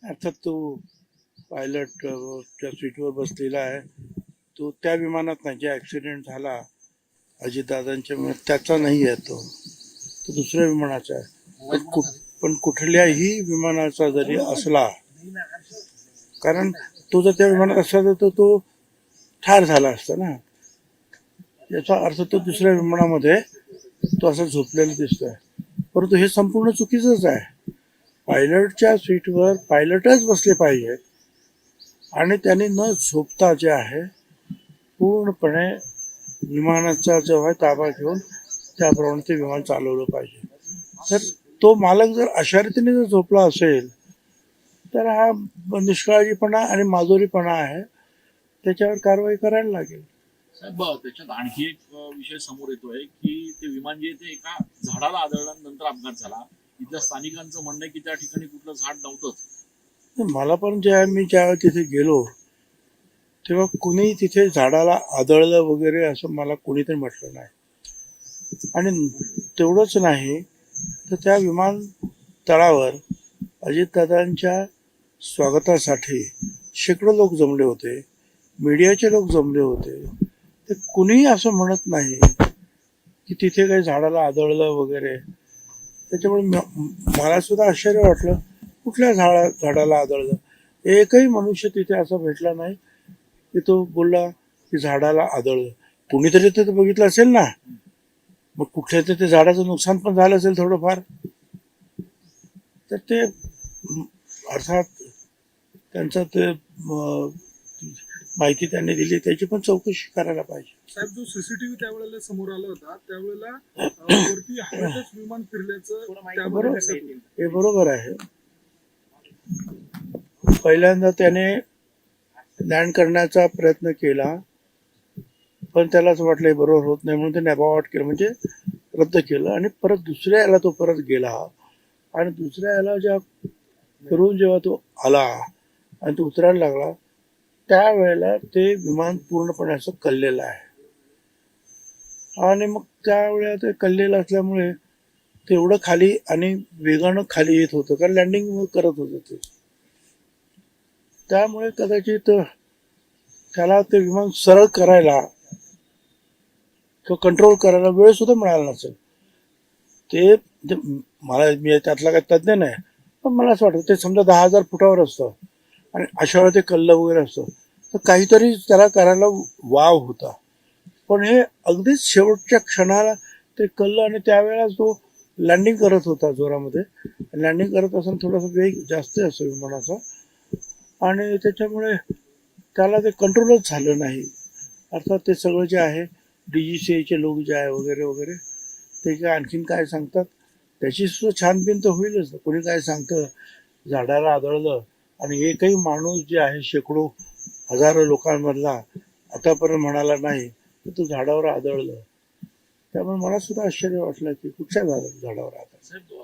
अर्थात तो पायलट त्या सीटवर बसलेला आहे. तो त्या विमानात नाही, जे ऍक्सिडेंट झाला अजितदादांच्या विमानात त्याचा नाही आहे. तो दुसऱ्या विमानाचा आहे. पण कुठल्याही विमानाचा जरी असला, कारण तो जर त्या विमानात असला तर तो ठार झाला असता ना. याचा अर्थ तो दुसऱ्या विमानामध्ये तो असं झोपलेला दिसतोय. परंतु हे संपूर्ण चुकीचंच आहे. पायलटच्या सीटवर पायलटच बसले पाहिजेत आणि त्यांनी न झोपता जे आहे पूर्णपणे विमानाचा जो आहे ताबा घेऊन त्याप्रमाणे ते विमान चालवलं पाहिजे. तर तो मालक जर अशा रीतीने जर झोपला असेल तर हा निष्काळजीपणा आणि माजुरीपणा आहे. त्याच्यावर कारवाई करायला लागेल. साहेब, त्याच्यात आणखी एक विषय समोर येतोय की ते विमान जे ते एका झाडाला आदळल्यानंतर अपघात झाला. इथल्या स्थानिकांचं म्हणणं आहे की त्या ठिकाणी कुठलं झाड नव्हतंच. मला पण मी ज्यावेळी तिथे गेलो तेव्हा कुणी तिथे झाडाला आदळलं वगैरे असं मला कुणीतरी म्हटलं नाही. आणि तेवढंच नाही तर त्या विमानतळावर अजितदादांच्या स्वागतासाठी शेकडो लोक जमले होते, मीडियाचे लोक जमले होते. ते कुणीही असं म्हणत नाही की तिथे काही झाडाला आदळलं वगैरे. त्याच्यामुळे मला सुद्धा आश्चर्य वाटलं, कुठल्या झाडाला आदळलं. एकही मनुष्य तिथे असा भेटला नाही की तो बोलला की झाडाला आदळलं. कुणीतरी ते बघितलं असेल ना, मग कुठल्या ते झाडाचं नुकसान पण झालं असेल थोडंफार. तर ते अर्थात त्यांचं ते माहिती त्यांनी दिली त्याची पण चौकशी करायला पाहिजे. साहेब, जो सीसीटीव्ही त्यावेळेला समोर आला होता त्यावेळेला वरती हवेतच विमान फिरल्याचं हे बरोबर आहे. पहिल्यांदा त्याने लँड करण्याचा प्रयत्न केला पण त्याला असं वाटलं बरोबर होत नाही म्हणून त्याने अबॉर्ट केलं, म्हणजे रद्द केलं. आणि परत दुसऱ्या याला तो परत गेला आणि दुसऱ्या याला जेव्हा तो आला आणि तो उतरायला लागला त्यावेळेला ते विमान पूर्णपणे असं कललेलं आहे. आणि मग त्यावेळेला ते कललेलं असल्यामुळे तेवढं खाली आणि वेगानं खाली येत होतं, कारण लँडिंग करत होतं ते. त्यामुळे कदाचित त्याला ते विमान सरळ करायला किंवा कंट्रोल करायला वेळ सुद्धा मिळाला नसेल. ते मी त्यातला काही तज्ज्ञ नाही, पण मला असं वाटतं ते समजा 10,000 फुटावर असतं आणि अशा वेळेला ते कल्लं वगैरे असतं तर काहीतरी त्याला करायला वाव होता. पण हे अगदीच शेवटच्या क्षणाला ते कल्लं आणि त्यावेळेला तो लँडिंग करत होता जोरामध्ये. लँडिंग करत असताना थोडासा वेग जास्त असतो विमानाचा आणि त्याच्यामुळे त्याला ते कंट्रोलच झालं नाही. अर्थात ते सगळं जे आहे DGCAचे लोक जे आहे वगैरे वगैरे ते काय आणखीन काय सांगतात त्याची सुद्धा छानबीन तर होईलच. कोणी काय सांगतं झाडाला आदळलं आणि एकही माणूस जे आहे शेकडो हजारो लोकांमधला आतापर्यंत म्हणाला नाही तर तो झाडावर आदळलं. त्यामुळे मला सुद्धा आश्चर्य वाटलं की कुठच्या झाडावर आदळलं.